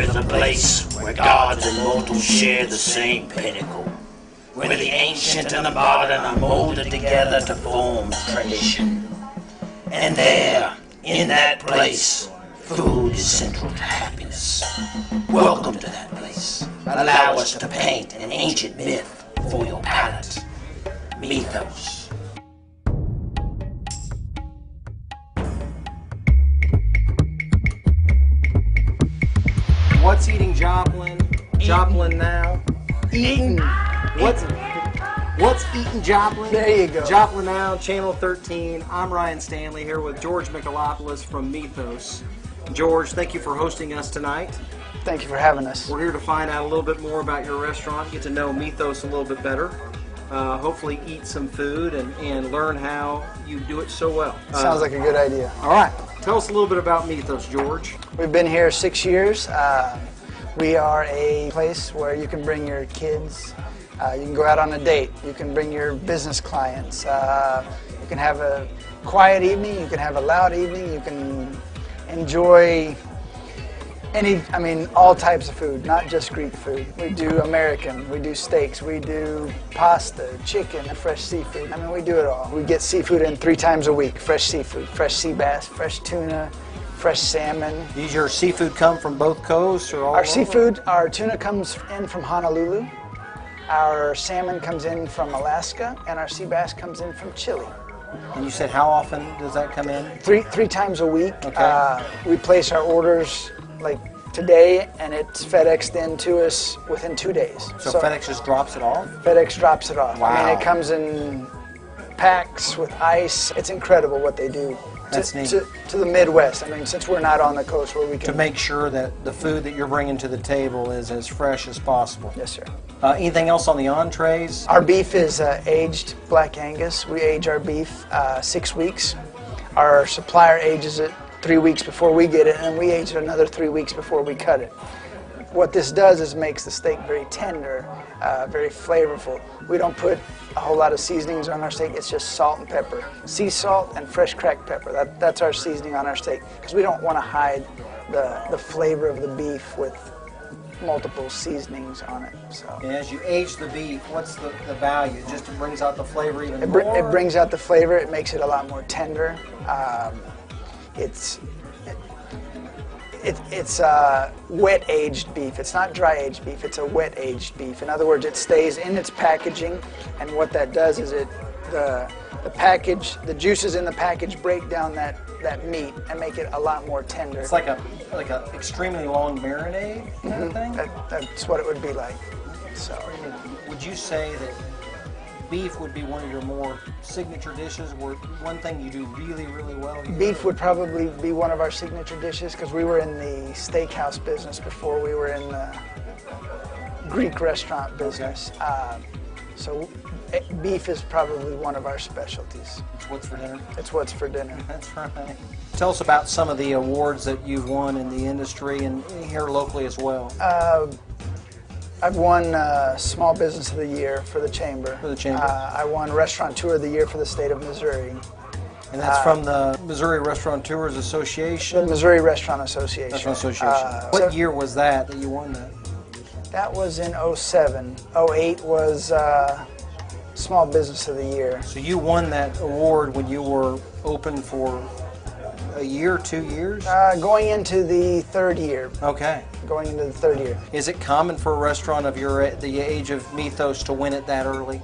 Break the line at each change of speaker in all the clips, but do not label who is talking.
is a place where gods and mortals share the same pinnacle, where the ancient and the modern are molded together to form tradition. And there, in that place, food is central to happiness. Welcome to that place. Allow us to paint an ancient myth for your palate. Mythos.
What's Eatin Joplin? JoplinNow. Eatin. What's Eatin Joplin?
There you go.
JoplinNow, Channel 13. I'm Ryan Stanley here with George Michalopoulos from Mythos. George, thank you for hosting us tonight.
Thank you for having us.
We're here to find out a little bit more about your restaurant, get to know Mythos a little bit better, hopefully eat some food and learn how you do it so well.
Sounds like a good idea.
All right. Tell us a little bit about Mythos, George.
We've been here 6 years. We are a place where you can bring your kids. You can go out on a date. You can bring your business clients. You can have a quiet evening. You can have a loud evening. You can enjoy all types of food, not just Greek food. We do American, we do steaks, we do pasta, chicken, and fresh seafood. We do it all. We get seafood in 3 times a week. Fresh seafood, fresh sea bass, fresh tuna, fresh salmon.
Does your seafood come from both coasts or all
Our
over?
seafood, our tuna comes in from Honolulu. Our salmon comes in from Alaska, and our sea bass comes in from Chile.
And you said how often does that come in?
Three times a week.
Okay.
We place our orders like today, and it's FedExed in to us within 2 days.
So FedEx just drops it off?
FedEx drops it off.
Wow.
It comes in packs with ice. It's incredible what they do to the Midwest. Since we're not on the coast where we can...
To make sure that the food that you're bringing to the table is as fresh as possible.
Yes, sir.
Anything else on the entrees?
Our beef is aged Black Angus. We age our beef 6 weeks. Our supplier ages it 3 weeks before we get it, and we age it another 3 weeks before we cut it. What this does is makes the steak very tender, very flavorful. We don't put a whole lot of seasonings on our steak. It's just salt and pepper. Sea salt and fresh cracked pepper. That's our seasoning on our steak, because we don't want to hide the flavor of the beef with multiple seasonings on it. So.
And as you age the beef, what's the value? It just brings out the flavor even more?
It brings out the flavor. It makes it a lot more tender. It's wet aged beef. It's not dry aged beef. It's a wet aged beef. In other words, it stays in its packaging, and what that does is the juices in the package break down that meat and make it a lot more tender.
It's like a extremely long marinade kind of thing?
That's what it would be like. So,
would you say that beef would be one of your more signature dishes, or one thing you do really, really well?
Beef would probably be one of our signature dishes, because we were in the steakhouse business before we were in the Greek restaurant business.
Okay.
So beef is probably one of our specialties.
It's what's for dinner?
It's what's for dinner.
That's right. Tell us about some of the awards that you've won in the industry and here locally as well.
I've won Small Business of the Year for the Chamber.
For the Chamber.
I won Restaurateur of the Year for the state of Missouri.
And that's from the Missouri Restaurateurs Association?
The Missouri Restaurant Association.
Restaurant Association. What year was that you won that?
That was in 07. 08 was Small Business of the Year.
So you won that award when you were open for a year, 2 years?
Going into the 3rd year.
Okay.
Going into the 3rd year.
Is it common for a restaurant of the age of Mythos to win it that early?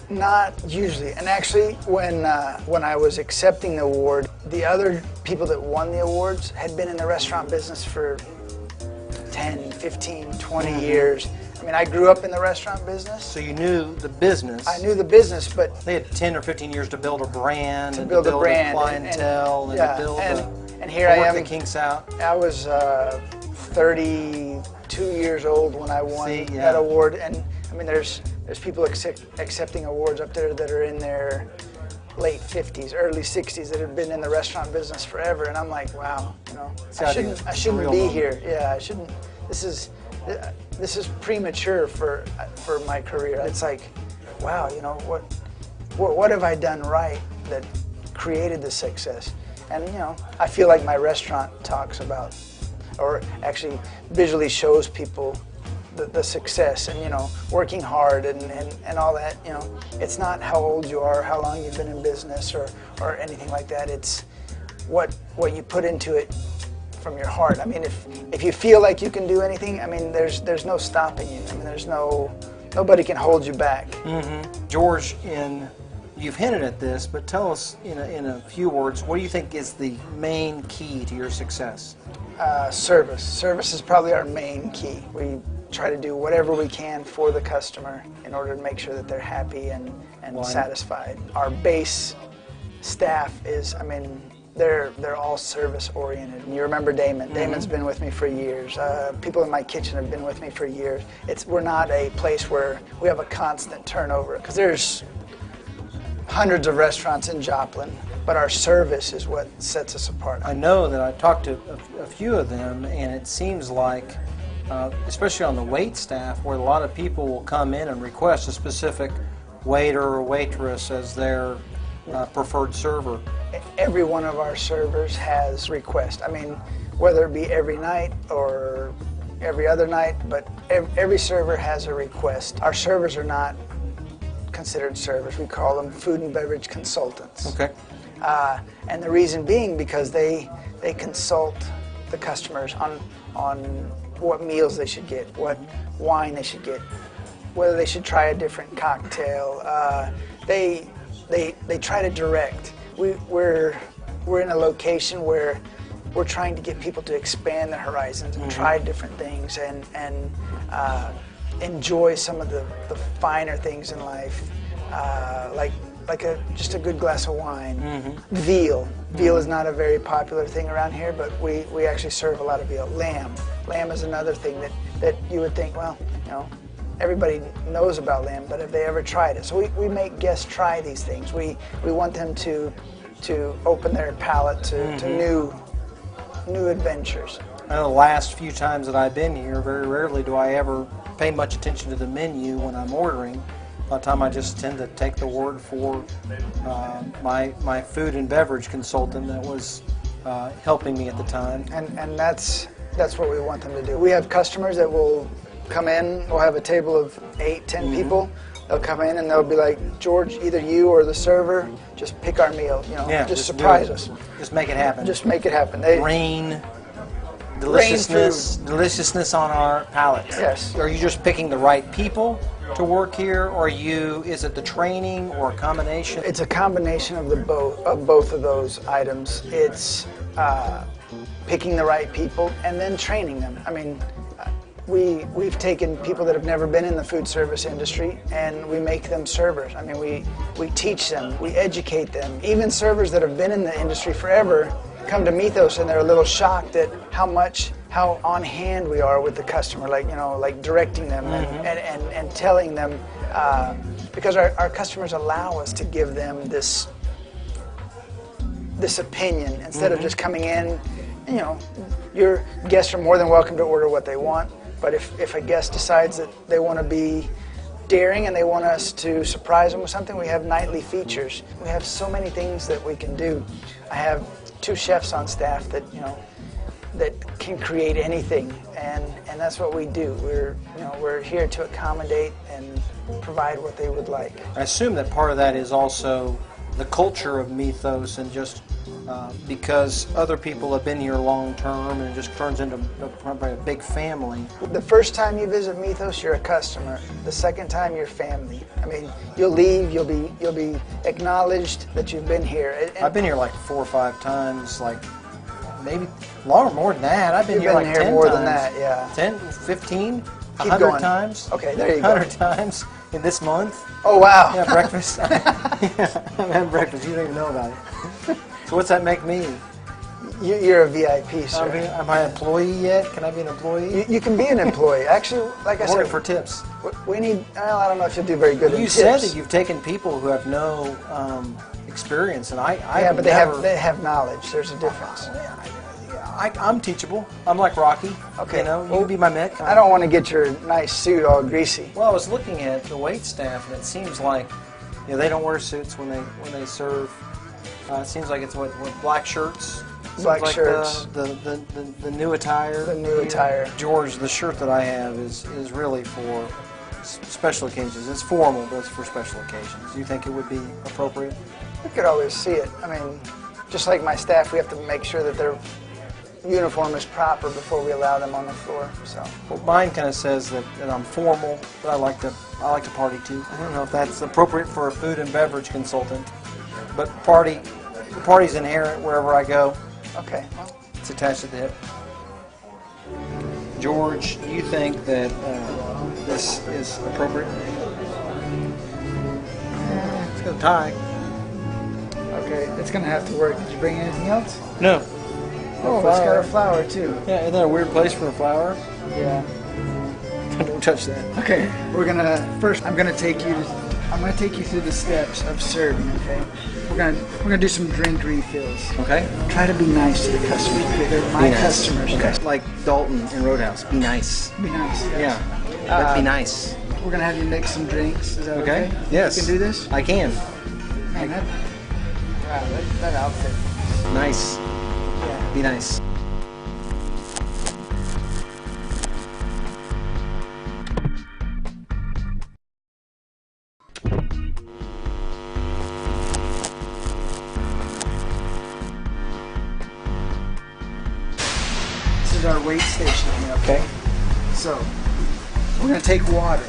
Not usually. And actually, when I was accepting the award, the other people that won the awards had been in the restaurant business for 10, 15, 20 years. I grew up in the restaurant business.
So you knew the business.
I knew the business, but...
They had 10 or 15 years to build a brand,
to build a
clientele, and to build
and here I am.
The kinks out.
I was 32 years old when I won that award, and there's people accepting awards up there that are in their late 50s, early 60s that have been in the restaurant business forever, and I'm like, wow, I shouldn't be here. Yeah, I shouldn't. This is premature for my career. It's like, wow, what have I done right that created this success? And I feel like my restaurant talks about or actually visually shows people the success and, you know, working hard and all that. You know, it's not how old you are, how long you've been in business or anything like that. It's what you put into it from your heart. I mean, if you feel like you can do anything, I mean, there's no stopping you. I mean, nobody can hold you back.
George, you've hinted at this, but tell us in a few words, what do you think is the main key to your success?
Service. Service is probably our main key. We try to do whatever we can for the customer in order to make sure that they're happy and satisfied. Our base staff is, I mean, they're all service oriented. And you remember Damon. Damon's been with me for years. People in my kitchen have been with me for years. We're not a place where we have a constant turnover, because there's hundreds of restaurants in Joplin, but our service is what sets us apart.
I know that I talked to a few of them, and it seems like, especially on the wait staff, where a lot of people will come in and request a specific waiter or waitress as their preferred server.
Every one of our servers has requests. I mean, whether it be every night or every other night, but every server has a request. Our servers are not considered servers. We call them food and beverage consultants.
Okay.
And the reason being because they consult the customers on what meals they should get, what wine they should get, whether they should try a different cocktail. They try to direct. We're in a location where we're trying to get people to expand their horizons and try different things and enjoy some of the finer things in life, like just a good glass of wine. Veal. Veal is not a very popular thing around here, but we actually serve a lot of veal. Lamb. Lamb is another thing that you would think, well, you know, everybody knows about lamb, but have they ever tried it? So we make guests try these things. We want them to open their palate to new adventures.
The last few times that I've been here, very rarely do I ever pay much attention to the menu when I'm ordering. A lot of time I just tend to take the word for my food and beverage consultant that was helping me at the time.
And that's what we want them to do. We have customers that will come in, we'll have a table of 8, 10 people. They'll come in and they'll be like, George, either you or the server, just pick our meal, you know, just surprise us.
Just make it happen.
Just make it happen.
Rain deliciousness on our palates.
Yes.
Are you just picking the right people to work here, or is it the training or a combination?
It's a combination of both of those items. It's picking the right people and then training them. I mean, we've taken people that have never been in the food service industry and we make them servers. I mean, we teach them, we educate them. Even servers that have been in the industry forever come to Mythos and they're a little shocked at how on hand we are with the customer, like directing them and telling them, because our customers allow us to give them this opinion instead of just coming in. You know, your guests are more than welcome to order what they want. But if a guest decides that they want to be daring and they want us to surprise them with something, we have nightly features. We have so many things that we can do. I have 2 chefs on staff that can create anything, and that's what we do. We're here to accommodate and provide what they would like.
I assume that part of that is also the culture of Mythos, and just because other people have been here long term, and it just turns into a big family.
The first time you visit Mythos, you're a customer. The second time, you're family. I mean, you'll leave, you'll be acknowledged that you've been here.
I've been here like 4 or 5 times, like maybe longer, more than that. I've been here like 10 times.
More than that, yeah.
10, 15,
Keep
100
going.
times.
Okay, there you go.
100 times in this month.
Oh, wow.
Yeah, breakfast. I'm having breakfast. You don't even know about it. So what's that make me?
You're a VIP, sir.
Am I an employee yet? Can I be an employee?
You can be an employee. Actually, like I said,
for tips.
We need. Well, I don't know if you'll do very good.
You said that you've taken people who have no experience, and
yeah, but they have knowledge. There's a difference.
I'm teachable. I'm like Rocky.
Okay.
You know, you can be my Mick.
I don't want to get your nice suit all greasy.
Well, I was looking at the wait staff, and it seems like they don't wear suits when they serve. It seems like it's what black shirts,
black
like
shirts.
The new attire.
The new attire.
George, the shirt that I have is really for special occasions. It's formal, but it's for special occasions. Do you think it would be appropriate?
We could always see it. I mean, just like my staff, we have to make sure that their uniform is proper before we allow them on the floor. So.
Well, mine kind of says that I'm formal, but I like to party too. I don't know if that's appropriate for a food and beverage consultant, but party's inherent wherever I go.
Okay. Well.
It's attached to the hip. George, do you think that this is appropriate? It's got a tie.
Okay, it's gonna have to work. Did you bring anything else?
No.
Oh, it's got a flower too.
Yeah, isn't that a weird place for a flower?
Yeah.
Don't touch that.
Okay, I'm gonna take you through the steps of serving. Okay, we're gonna do some drink refills.
Okay.
Try to be nice to the customers. They're my customers.
Okay. Like Dalton in Roadhouse. Be nice.
Be nice.
Yeah. But be nice.
We're gonna have you mix some drinks. Is that okay?
Yes.
You can do this.
I can.
Man, that outfit.
Nice.
Yeah.
Be nice.
This is our weight station here. Okay. So we're gonna take water.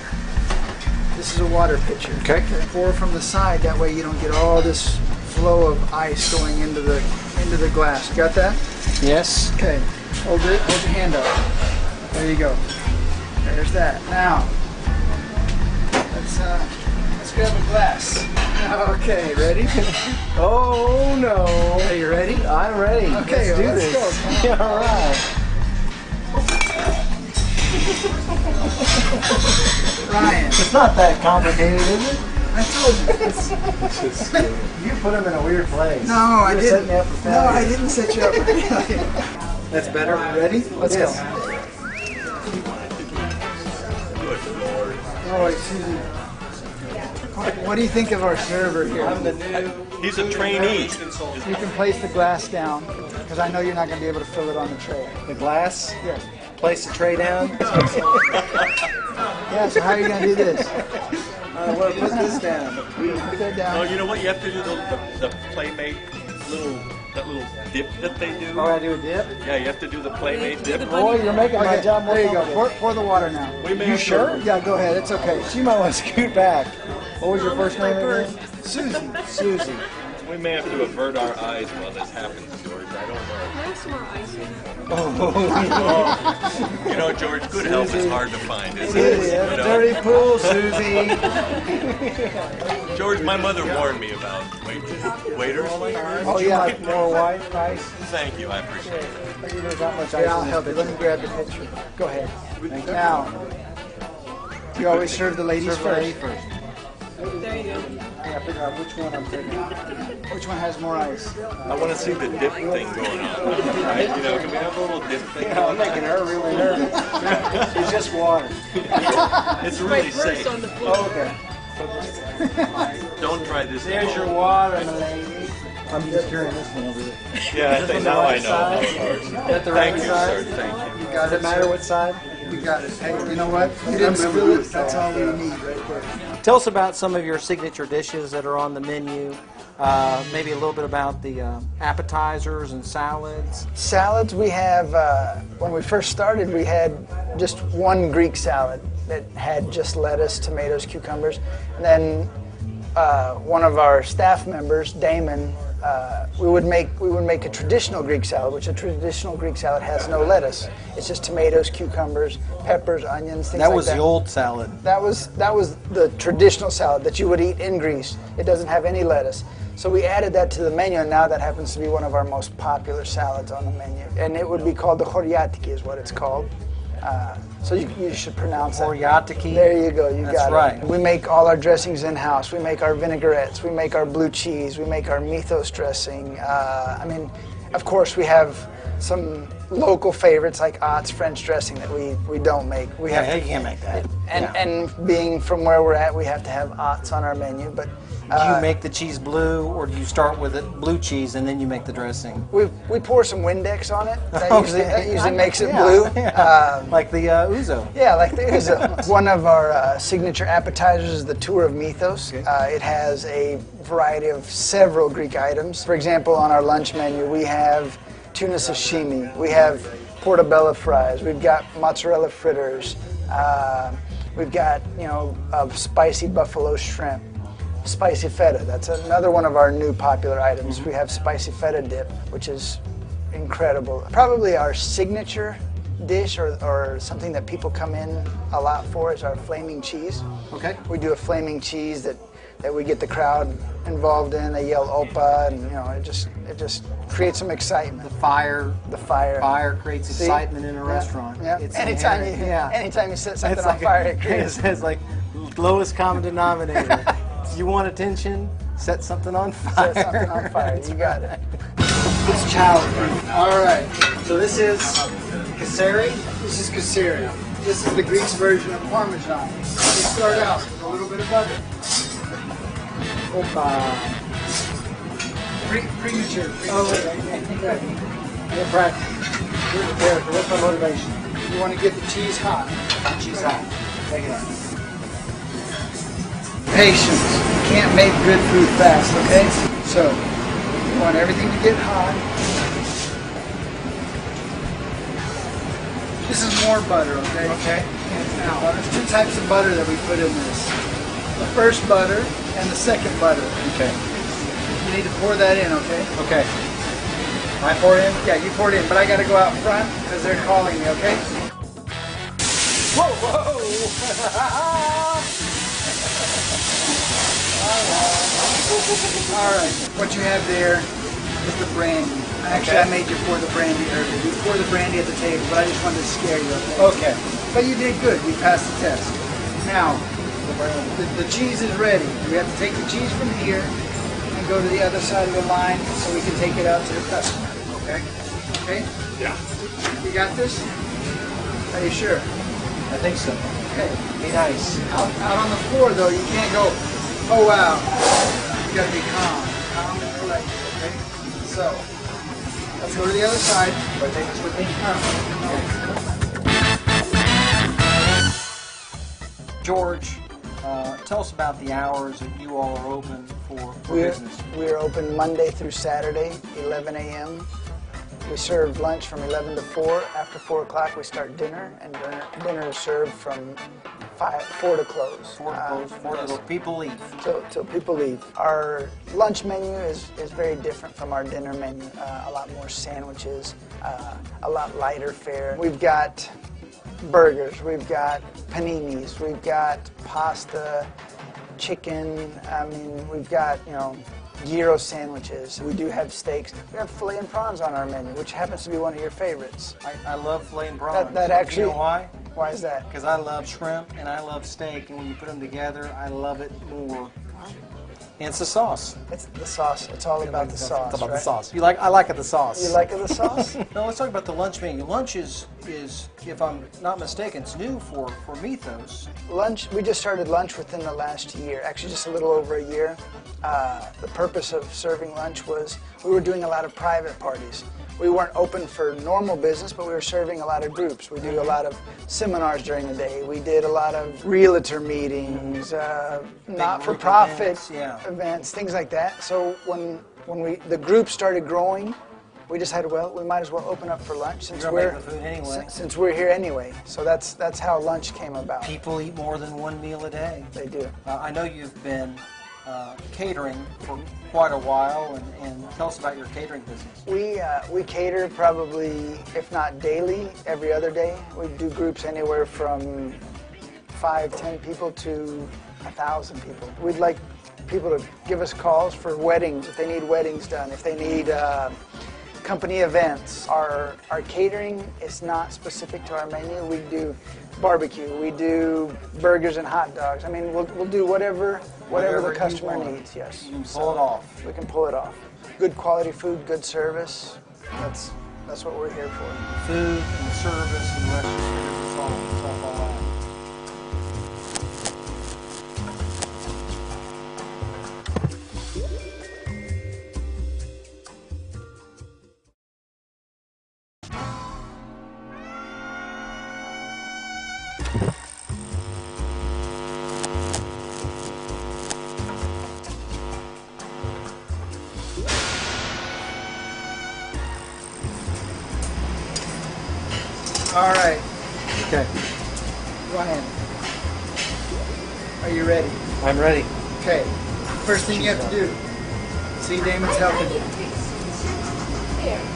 This is a water pitcher.
Okay.
Pour from the side. That way you don't get all this flow of ice going into the glass. You got that?
Yes.
Okay. Hold it. Hold your hand up. There you go. There's that. Now let's grab a glass. Okay. Ready?
Oh no.
Are you ready?
I'm ready.
Okay.
Let's do
let's
this.
go.
Yeah, all right.
Ryan.
It's not that complicated, is it?
I told you.
You put them in a weird place.
No, I
You're
didn't.
setting me up for
No, I
failure.
didn't set you up.
That's better.
Ready? Let's
Yes.
go. All right, Susie. What do you think of our server here?
He's a trainee.
You can place the glass down because I know you're not going to be able to fill it on the tray.
The glass.
Yeah.
Place the tray down.
Yeah. So how are you going to do this?
I want to put this down.
Put that
Oh,
down.
you know what? You have to do the Playmate that little dip that they do.
Oh, I do a dip.
Yeah, you have to do the Playmate dip.
Boy, you're making my
Okay,
job more
there you go.
complicated.
Pour the water now.
We may
You
have to-
sure?
Yeah, go ahead. It's okay.
She might want to scoot back. What was your first name again?
Susie.
Susie.
We may have to avert our eyes while this happens, George. I don't know. You know, George, good health is hard to find, isn't it?
Susie,
You
that's a
know?
dirty pool, Susie.
George, my mother warned me about waiters.
Oh, yeah, more white ice.
Thank you, I appreciate it.
There's not much ice
Yeah, I'll
in
help you.
this
Let me grab the picture. Go ahead. Now, you always serve the ladies first.
There you go. I gotta figure out which one I'm taking.
Which one has more ice?
I want to see the dip thing going on. Right? You know, can we have a little dip thing
I'm
going on?
making her really nervous. It's just water.
It's really safe.
Oh, okay.
Don't try this.
There's your water, my lady. I'm just carrying this one over there.
Yeah, I think now I know.
At the right
Thank you,
side?
sir. Thank you.
Does it matter what side?
You got it. Hey, you know what? You didn't spill it. That's all we need right there.
Tell us about some of your signature dishes that are on the menu. Maybe a little bit about the appetizers and salads.
Salads, we have, when we first started, we had just one Greek salad that had just lettuce, tomatoes, cucumbers. And then one of our staff members, Damon, we would make a traditional Greek salad, which a traditional Greek salad has no lettuce. It's just tomatoes, cucumbers, peppers, onions, things like that.
That was the old salad.
That was the traditional salad that you would eat in Greece. It doesn't have any lettuce. So we added that to the menu, and now that happens to be one of our most popular salads on the menu. And it would be called the choriatiki is what it's called. So you should pronounce that.
Choriatiki.
There you go. You
That's
got
right.
it. We make all our dressings in-house. We make our vinaigrettes. We make our blue cheese. We make our mythos dressing. I mean, of course, we have some local favorites like Ott's French dressing that we don't make. We
Yeah,
have
you can't make that.
and being from where we're at, we have to have Ott's on our menu. But
Do you make the cheese blue, or do you start with it blue cheese and then you make the dressing?
we pour some Windex on it. That
Okay.
usually makes it
Yeah,
blue.
yeah. Like the ouzo.
Yeah, like the ouzo. One of our signature appetizers is the Tour of Mythos.
Okay.
It has a variety of several Greek items. For example, on our lunch menu, we have tuna sashimi, we have portobello fries, we've got mozzarella fritters, we've got spicy buffalo shrimp, spicy feta. That's another one of our new popular items. We have spicy feta dip, which is incredible. Probably our signature dish or something that people come in a lot for is our flaming cheese.
Okay.
We do a flaming cheese that we get the crowd involved in. They yell "Opa," and it just creates some excitement.
The fire creates excitement in a restaurant.
Yeah.
It's
Anytime
inherent.
you set something
It's
on
like
fire, it creates.
it's like lowest common denominator. You want attention? Set something on fire.
Set something on fire. You got it.
It's child. All right. So this is Kasseri.
This is Kasseri. This is the Greeks' version of Parmesan. We start out with a little bit of butter.
Opa.
Premature.
You're practicing. You're the character. What's my motivation?
You want to get the cheese hot.
Cheese hot. Take it out.
Patience. You can't make good food fast, okay? So, you want everything to get hot. This is more butter, okay?
Okay.
Now, there's two types of butter that we put in this. The first butter and the second butter.
Okay.
You need to pour that in, okay?
Okay. I pour it in?
Yeah, you pour it in, but I gotta go out front because they're calling me, okay?
Whoa, whoa!
All right. What you have there is the brandy. Actually, I made you pour the brandy earlier. You pour the brandy at the table, but I just wanted to scare you, okay?
Okay.
But you did good. You passed the test. Now, the cheese is ready. We have to take the cheese from here and go to the other side of the line so we can take it out to the customer.
Okay.
Okay?
Yeah.
You got this? Are you sure?
I think so.
Okay.
Be nice.
Out on the floor, though, you can't go, oh, wow. You got to be calm. Calm and collected, okay? So, let's go to the other side.
Do I take this with me? George, tell us about the hours that you all are open for business.
We're open Monday through Saturday, 11 a.m. We serve lunch from 11 to 4. After 4 o'clock, we start dinner, and dinner is served from 4 to close.
4 to close, 4 to people leave.
Till people leave. Our lunch menu is very different from our dinner menu. A lot more sandwiches, a lot lighter fare. We've got burgers, we've got paninis, we've got pasta, chicken. I mean, we've got, gyro sandwiches. We do have steaks. We have filet and prawns on our menu, which happens to be one of your favorites.
I love filet and prawns.
That actually.
You know why?
Why is that?
Because I love shrimp and I love steak, and when you put them together, I love it more. And it's the sauce.
It's the sauce. It's all about the sauce.
It's about
right?
the sauce. I like it the sauce.
You like it the sauce?
Now let's talk about the lunch menu. Lunch is, if I'm not mistaken, it's new for Mythos.
Lunch, we just started lunch within the last year, actually just a little over a year. The purpose of serving lunch was we were doing a lot of private parties. We weren't open for normal business, but we were serving a lot of groups. We do a lot of seminars during the day. We did a lot of realtor meetings, not-for-profit events, things like that. So when the group started growing, we decided, well, we might as well open up for lunch since we're here anyway. So that's how lunch came about.
People eat more than one meal a day.
They do.
I know you've been catering for quite a while, and tell us about your catering business.
We cater probably, if not daily, every other day. We do groups anywhere from 5, 10 people to 1,000 people. We'd like people to give us calls for weddings, if they need weddings done, if they need company events. Our catering is not specific to our menu. We do barbecue, we do burgers and hot dogs. I mean, we'll do whatever the customer needs. Yes,
you can pull it off.
We can pull it off. Good quality food, good service. That's That's what we're here for.
Food and the service and the rest of it, it's all that.
All right,
Okay,
Ryan, are you ready?
I'm ready.
Okay, first thing you have to do, see Damon's helping you.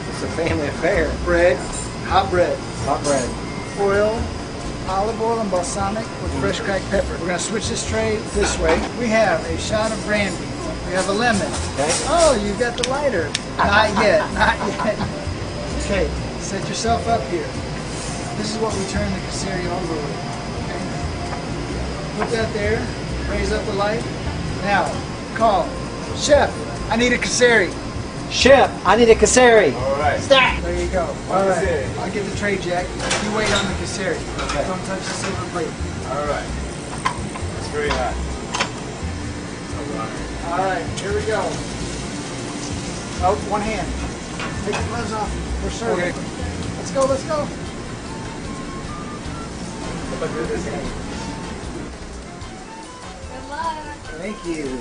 It's a family affair.
Bread, hot bread,
Hot bread.
oil, olive oil and balsamic with fresh cracked pepper. We're gonna switch this tray this way. We have a shot of brandy. We have a lemon.
Okay.
Oh, you got the lighter. Not yet, not yet. Okay, set yourself up here. This is what we turn the casserie over with. Okay? Put that there, raise up the light. Now, call, chef, I need a casserie.
Chef, I need a casserie.
All right.
There you go. All right,
Casserie.
I'll get the tray, Jack. You wait on the casserie.
Okay.
Don't touch the silver plate.
All right. It's very hot.
All right, here we go. Oh, one hand. Take the gloves off. We're serving.
Okay.
Let's go, let's go.
Good luck.
Thank you.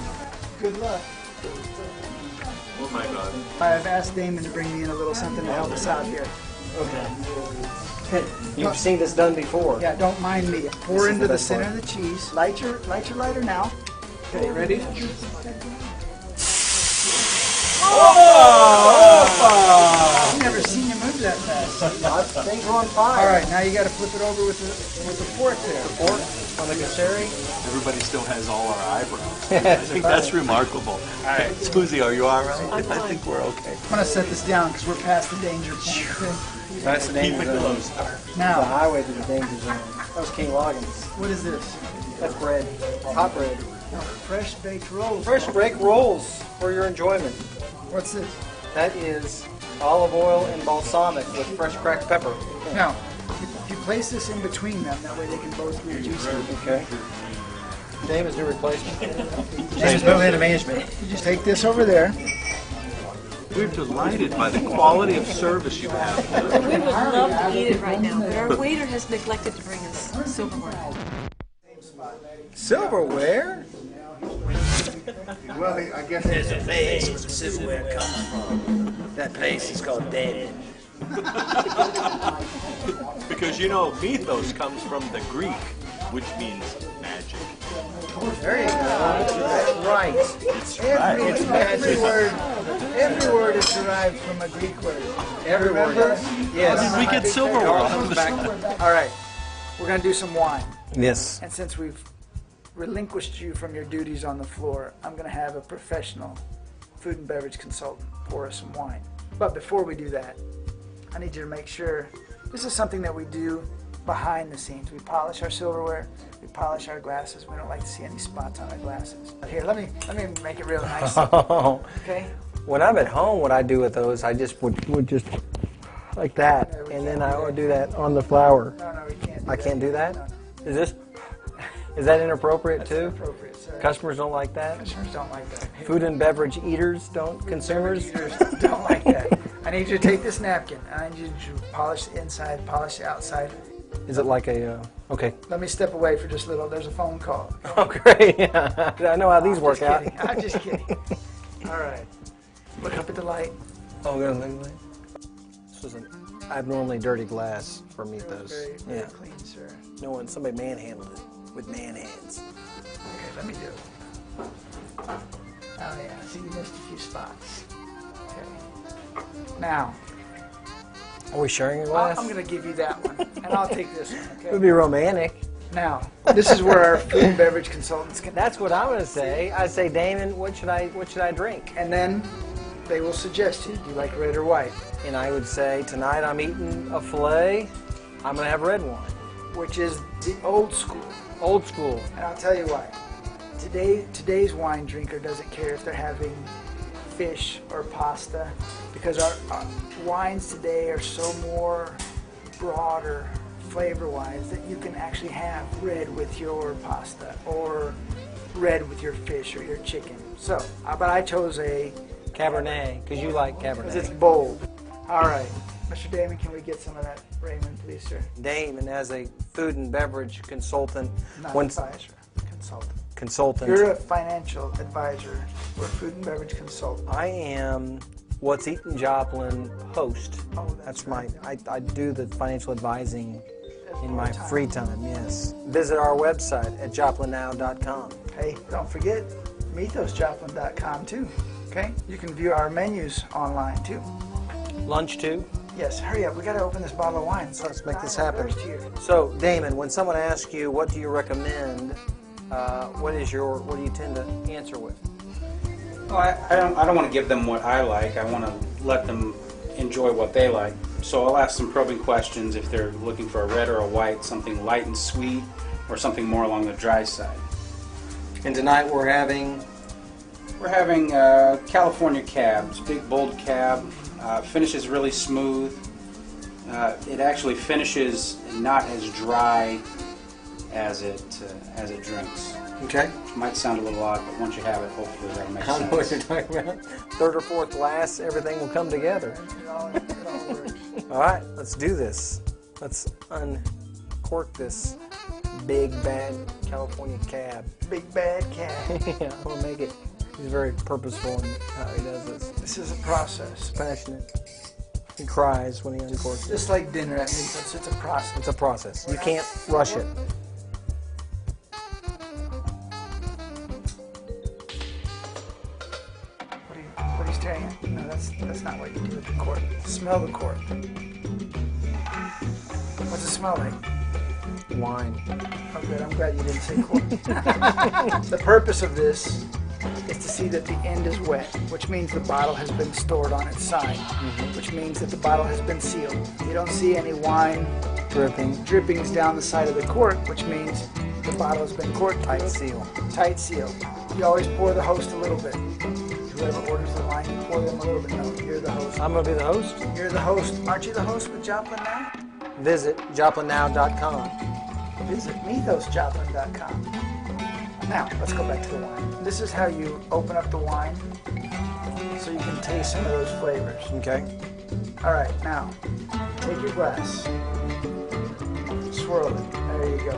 Good luck.
Oh my God.
I've asked Damon to bring me in a little something to help us out here.
Okay. You've seen this done before.
Yeah, don't mind me. Pour
This is
into
the
the
best
center
part.
of the cheese. Light your lighter now. Okay, ready? I've never seen you move that fast.
Things are on fire.
All right, now you got to flip it over with the fork there.
Fork on the casserie.
Everybody still has all our eyebrows. I think that's remarkable.
All right.
Susie, are you all right? I think we're okay.
I'm gonna set this down because we're past the danger point. Okay?
That's the
Keep
danger
it
zone.
close.
The
Now,
highway to the danger zone. That was King Loggins.
what is this?
That's bread. Hot bread.
Fresh baked rolls.
Fresh break rolls for your enjoyment.
What's this?
That is olive oil and balsamic with fresh cracked pepper.
Now, if you place this in between them, that way they can both be juicy.
Okay. Damon's new replacement. Damon's moving into management.
You just take this over there.
We're delighted by the quality of service you have.
We would love to eat it right now, but our waiter has neglected to bring us silverware.
Silverware?
Well, I guess there's a place where the silverware comes from. That place is called Damon.
Because you know, mythos comes from the Greek, which means magic.
There you go. That's right.
It's right.
Every word is derived from a Greek word.
Every word.
Remember?
Yes.
We get silverware.
All right, we're gonna do some wine.
Yes.
And since we've relinquished you from your duties on the floor, I'm going to have a professional food and beverage consultant pour us some wine. But before we do that, I need you to make sure this is something that we do behind the scenes. We polish our silverware, we polish our glasses. We don't like to see any spots on our glasses. Here, let me make it real nice. Okay?
When I'm at home, what I do with those, I just would just like that,
No, we
and
can't
then I
do
would
that.
do that on the flour.
No, we can't.
I can't do that?
No,
Is this? Is that inappropriate
that's
too?
inappropriate, sir.
Customers don't like that.
Customers don't like that.
Food and beverage eaters don't. Consumers.
Eaters don't like that. I need you to take this napkin. I need you to polish the inside, polish the outside.
Is it like a? Okay.
Let me step away for just a little. There's a phone call.
Oh, great. I know how these work
Just
out.
kidding. I'm just kidding. All right. Look up at the light.
Oh, good. This was an abnormally dirty glass for Mythos.
Very, very
Yeah.
clean, sir.
No one. Somebody manhandled it with man hands.
Okay, let me do it. Oh yeah, see you missed a few spots. Okay. Now,
Are we sharing a
I'm
glass?
going to give you that one, and I'll take this one,
It would
okay?
be romantic.
Now, this is where our food and beverage consultants can...
That's what I'm gonna say. I say, Damon, what should I drink?
And then they will suggest to you, do you like red or white?
And I would say, tonight I'm eating a filet. I'm gonna have red wine.
Which is the old school.
Old school.
And I'll tell you why. Today's wine drinker doesn't care if they're having fish or pasta, because our wines today are so more broader flavor-wise that you can actually have red with your pasta or red with your fish or your chicken. So, but I chose a
Cabernet, because you like
because
Cabernet.
it's bold. All right, Mr. Damon, can we get some of that Raymond, please, sir?
Damon, as a food and beverage consultant,
Not
when
advisor,
consultant,
You're a financial advisor or food and beverage consultant.
I am what's Eatin Joplin host.
Oh,
That's
right.
I do the financial advising in my
Full-time.
free time. Yes. Visit our website at JoplinNow.com.
Hey, don't forget MythosJoplin.com too. Okay, you can view our menus online too.
Lunch too.
Yes, hurry up. We got to open this bottle of wine.
So let's make this
I'm
happen.
thirsty here.
So, Damon, when someone asks you what do you recommend, what do you tend to answer with?
Well, I don't want to give them what I like. I want to let them enjoy what they like. So I'll ask some probing questions if they're looking for a red or a white, something light and sweet, or something more along the dry side.
And tonight we're having
California cabs, big bold cab, finishes really smooth. It actually finishes not as dry as it drinks.
okay.
It might sound a little odd, but once you have it, hopefully that'll make
I don't know what
sense.
you're talking about. Third or fourth glass, everything will come together.
It all works.
All right, let's do this. Let's uncork this big bad California cab.
Big bad cat.
Yeah, I'm gonna make it. He's very purposeful in how he does this.
This is a process.
Passionate. He cries when he uncorks it.
Just like dinner at Mythos, it's a process.
It's a process. You can't rush it.
What are you staring at? No, that's not what you do with the cork. Smell the cork. What's it smell like?
Wine.
Oh, good. I'm glad you didn't say cork. The purpose of this is to see that the end is wet, which means the bottle has been stored on its side, which means that the bottle has been sealed. You don't see any wine drippings down the side of the cork, which means the bottle has been corked.
Tight seal.
Tight seal. You always pour the host a little bit. Whoever orders the wine, you pour them a little bit. No, you're the host.
I'm gonna be the host.
You're the host. Aren't you the host with Joplin Now?
Visit JoplinNow.com.
Visit MythosJoplin.com. Now, let's go back to the wine. This is how you open up the wine so you can taste some of those flavors.
Okay.
All right, now, take your glass. Swirl it. There you go.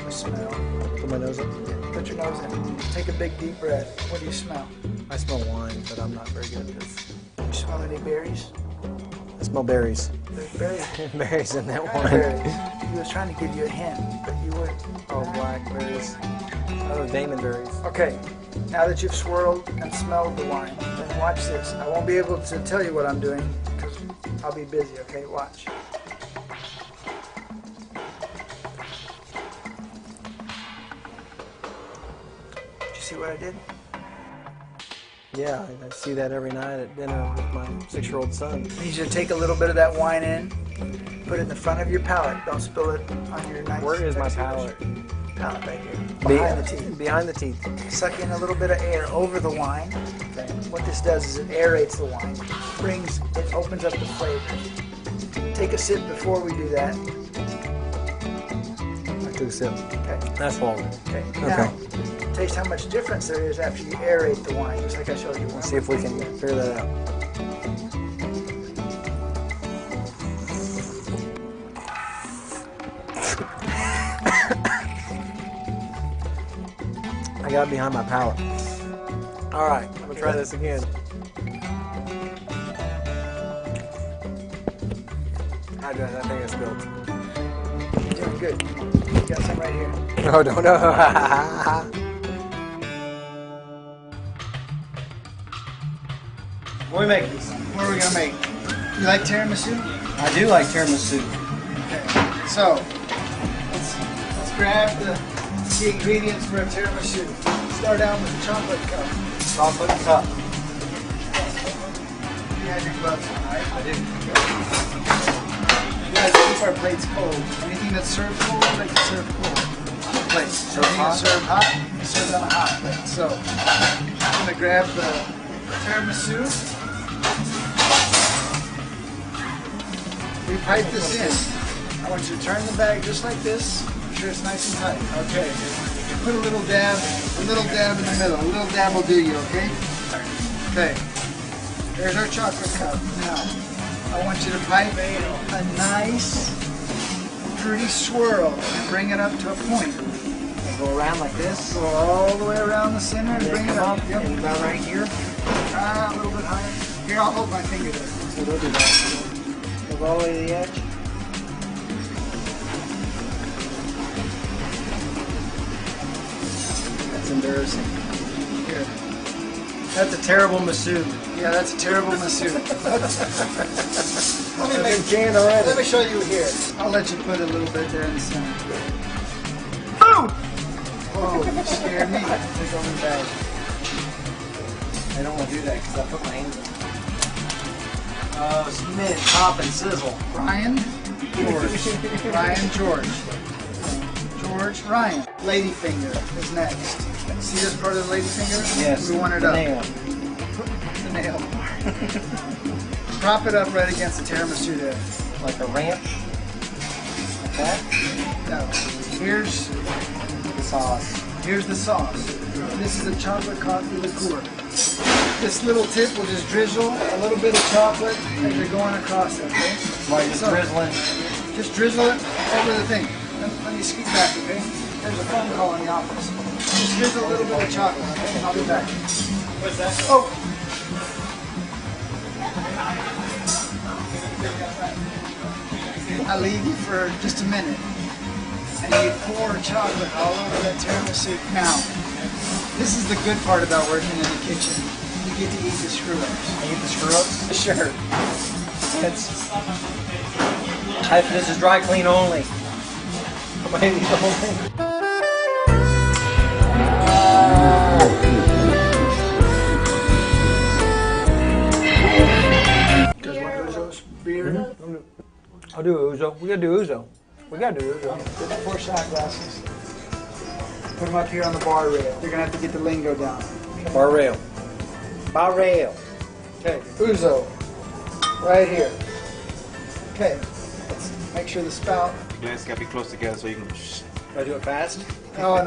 Smell.
Put my nose up.
Put your nose in. Take a big deep breath. What do you smell?
I smell wine, but I'm not very good at this.
You smell any berries?
I smell berries.
There's berries.
Berries in that
What
wine.
berries? He was trying to give you a hint, but you wouldn't.
Oh, blackberries. Oh, Damon berries.
Okay, now that you've swirled and smelled the wine, then watch this. I won't be able to tell you what I'm doing because I'll be busy, okay? Watch. Did you see what I did?
Yeah, I see that every night at dinner with my 6-year-old son.
I need you to take a little bit of that wine in, put it in the front of your palate. Don't spill it on your nice.
Where is my
sexy
palate?
Palate right here. Behind the teeth.
Behind the teeth.
Suck in a little bit of air over the wine. Okay. What this does is it aerates the wine. It opens up the flavors. Take a sip before we do that.
I took a sip.
Okay.
That's swallowed.
Okay.
Okay.
Now, taste how much difference there is after you aerate the wine, just like I showed you.
Let's see if we can figure that out. I got it behind my palate. All right, I'm gonna try this again. I think I spilled.
You're doing good. You got some right here.
No, no, no. What do we make this?
What are we gonna make? You like tiramisu?
I do like tiramisu.
Okay. So let's grab the ingredients for a tiramisu. Start out with a chocolate cup.
Chocolate cup.
You had your gloves on, right?
I do.
You guys keep our plates cold. Anything that's served cold, like to serve cold. plate. So serve hot, serve it on a hot plate. So I'm gonna grab the tiramisu. We pipe this in. I want you to turn the bag just like this. Make sure it's nice and tight. Okay. Put a little dab in the middle. A little dab will do you, okay? Okay. There's our chocolate cup. Now, I want you to pipe a nice, pretty swirl and bring it up to a point.
Go around like this.
Go all the way around the center and bring it up. Yep.
And about right here.
A little bit higher. Here, I'll hold my finger there.
So we'll do that. Go all the way to the edge. That's embarrassing.
Here.
That's a terrible masood.
Yeah, that's a terrible masood. Let me show you here. I'll let you put a little bit there in the center. Boom! Oh, you scared me. Take over the bag.
I don't want to do that because I put my hands in. Smith, pop and sizzle.
Ryan, George. Ryan, George. George, Ryan. Ladyfinger is next. See this part of the ladyfinger?
Yes.
We want it
the
up.
Nail.
The nail. Prop it up right against the tiramisu there.
Like a ranch. Like that.
Now, here's
The sauce.
Here's the sauce. This is a chocolate coffee liqueur. This little tip will just drizzle a little bit of chocolate as you're going across it, okay?
While you're drizzling.
Just drizzle it over the thing. Let me scoot back, okay? There's a phone call in the office. Just drizzle a little bit of chocolate, okay? I'll be back.
What's that?
Oh! I'll leave you for just a minute. And you pour chocolate all over that tiramisu. Now, this is the good part about working in the kitchen. You get to eat the screw-ups.
Eat the screw-ups? Sure. This is dry clean only. Maybe the whole thing.
Beer.
I'll do ouzo. We gotta do ouzo. We gotta do ouzo.
Get the 4 shot glasses. Put them up here on the bar rail. You're gonna have to get the lingo down.
Bar rail. Bar rail.
Okay, ouzo. Right here. Okay, let's make sure the spout.
The glasses gotta be close together so you can.
Do I do it fast?
No,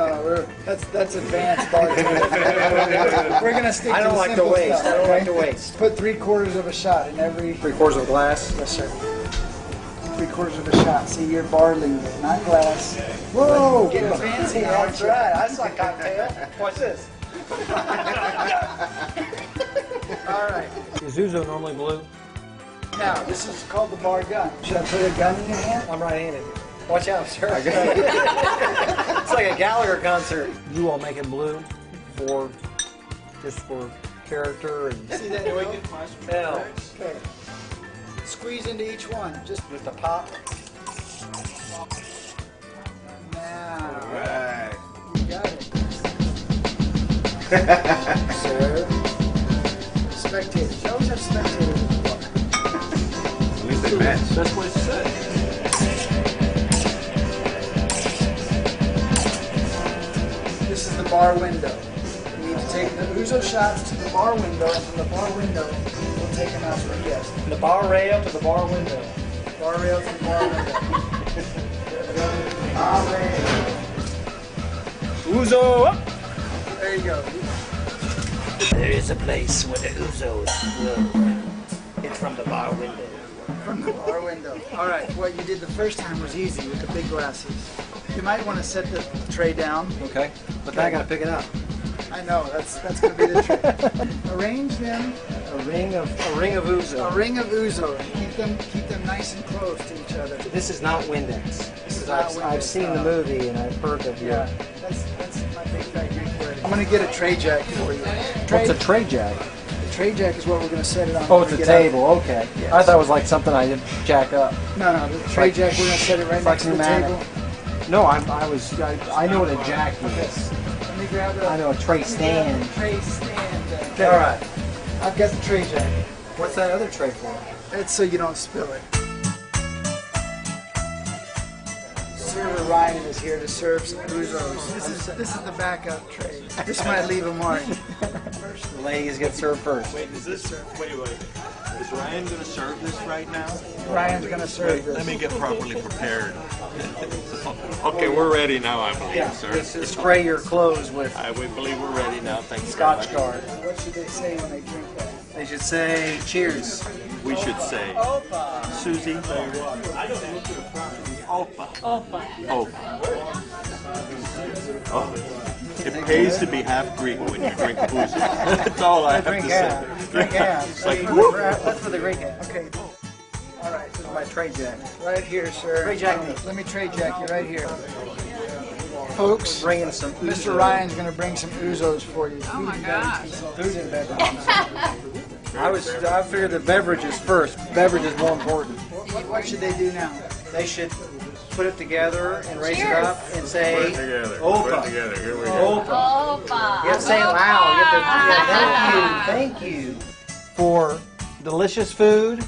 that's advanced bartending. We're gonna stick
I
to
don't
the
like to
simple
waste.
stuff,
I don't like
okay?
to waste.
Put 3/4 of a shot in every.
3/4 of a glass.
Yes, sir. 3/4 of a shot. See, your bar lingo, not glass. Whoa! Getting fancy now.
That's right. I saw a cocktail. Watch this.
All right.
Is ouzo normally blue?
Now, this is called the bar gun. Should I put a gun in your hand?
I'm right-handed. Watch out, sir. It's like a Gallagher concert. You all make it blue for just for character and
See that? Will?
hell.
Okay. Squeeze into each one. Just
With the pop.
now.
Right.
You got it. Sir. Spectators. You always have spectators at the bar.
At least they match.
Best place to sit.
This is the bar window. We need to take the ouzo shots to the bar window, and from the bar window, we'll take them out to our guests.
From the bar rail to the bar window.
Bar rail to the bar window. Bar rail.
Ouzo up!
There you go.
There is a place where the oozos grow. It's from the bar window.
From the bar window. All right, what you did the first time was easy with the big glasses. You might want to set the tray down.
Okay. But now I gotta pick it up.
I know, that's going to be the trick. Arrange them,
A ring of ouzo.
a ring of ouzo. Keep them nice and close to each other.
This is not Windex.
This is not
I've
Windex,
seen the
no.
movie and I've heard of you.
Yeah, that's my big fat Greek word. I'm going to get a tray jack for you.
What's a tray jack?
The tray jack is what we're going to set it on.
Oh,
when
it's
we
a
get out.
table. Okay.
Yes.
I thought it was like something I did jack up.
No, the tray
Like-
jack, we're going to set it right
it's like
next to the
pneumatic.
table.
No, I know what a jack is.
Let me grab the
I know a tray stand.
tray stand.
Okay. All right.
I've got the tray jack.
What's that other tray for?
It's so you don't spill it. Serve it Ryan is here to serve some ouzos. This is the backup tray. This might leave a mark.
The ladies get served first.
Wait, is this? Wait. Is Ryan going to serve this right now?
Ryan's going to serve this.
Let me get properly prepared. Okay, we're ready now, I believe, sir.
Just spray your clothes with
We believe we're ready now. Thank you.
Scotch Guard.
What should they say when they drink that?
They should say cheers.
We should say, Susie. Opa. It pays to be half Greek when you drink booze. That's all I have to say.
Drink half.
It's like,
That's for the Greek half.
Okay. All right.
This is my trade jack.
Right here, sir.
Trade jack me.
Let me trade jack you right here. Folks,
Bringing some
Mr. Ryan's going to bring some ouzos for you.
Oh my gosh.
food and beverage. I figured the beverages first. Beverage is more important.
What should they do now?
They should put it together and raise it up and say
Put it together.
Opa.
Here we go.
Opa.
Opa.
You have to say it loud. You have to, thank you for delicious food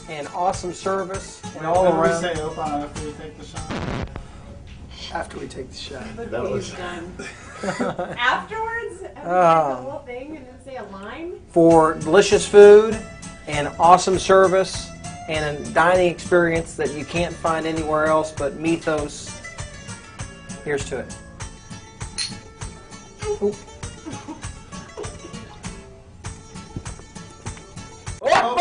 and awesome service and all around.
Say opa after we take the shot. After we take the shot.
He's done. Afterwards? After
Oh.
the whole thing and then say a line?
For delicious food and awesome service and a dining experience that you can't find anywhere else but Mythos. Here's to it. Ooh. Opa!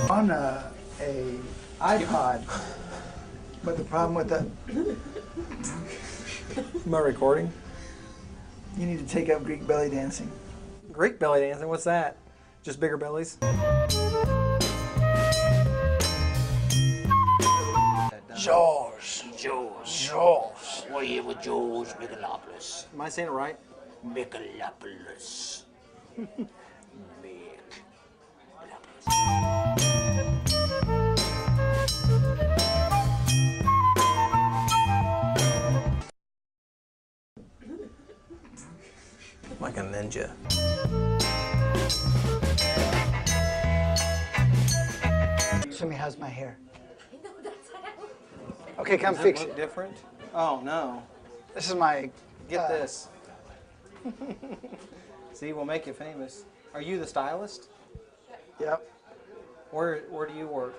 On a iPod, but the problem with that,
Am I recording?
you need to take up Greek belly dancing.
Greek belly dancing, what's that? Just bigger bellies?
George.
We're here with George Michalopoulos.
Am I saying it right?
Michalopoulos.
Like a ninja.
Sumi, how's my hair? Okay, come fix
Look
it.
different? Oh no.
This is my.
Get this. See, we'll make you famous. Are you the stylist?
Yep.
Where do you work?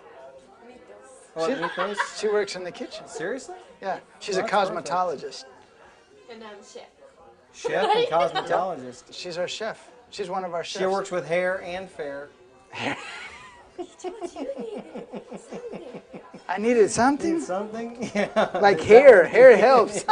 Oh, at Mythos?
She works in the kitchen.
Seriously?
Yeah, she's a
That's perfect.
cosmetologist.
And chef.
Chef and cosmetologist.
She's our chef. She's one of our chefs.
She works with hair and fair.
I needed something.
Something? Yeah.
Like hair. Hair helps.